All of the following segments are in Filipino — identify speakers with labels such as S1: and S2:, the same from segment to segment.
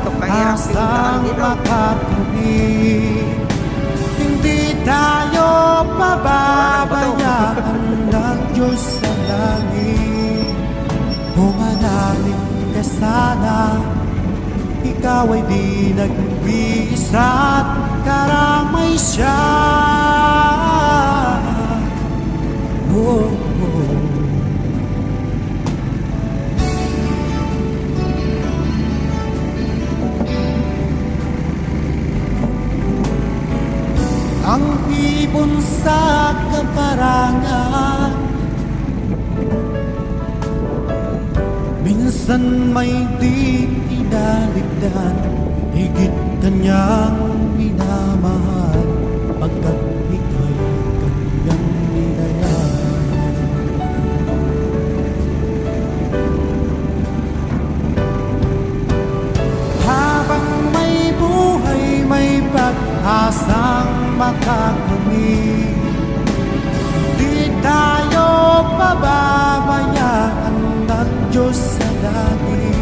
S1: ganito kahirap pinuntahan dito.
S2: Hindi tayo pababayaan ng Diyos sa langit. Humanapin ka sana, ikaw ay di nag-iisa't karamay siya. Oh, oh. Ang ibon sa kaparangan, minsan may di inaligdan, higit kanyang minamahal, pagkat ika'y kanyang nilayan. Habang may buhay, may pag-asang makakamit. Di tayo pababayaan ng Diyos sa langit.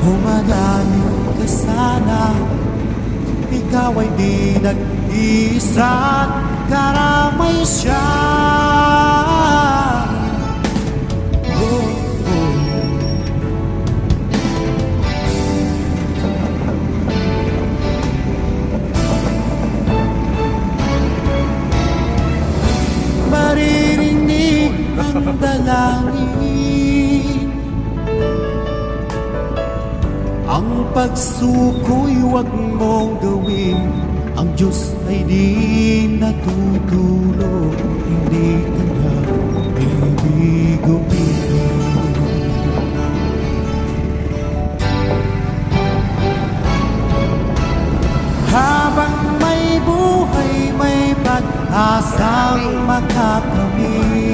S2: Humananin ka sana, ikaw ay di nag-iisa't karamay siya. Oh, oh. Maririnig ang dalangin, ang pagsuko'y huwag mong gawin. Ang Diyos ay di natutulog, hindi kanya ibiguin. Habang may buhay, may pag-asang makakamit.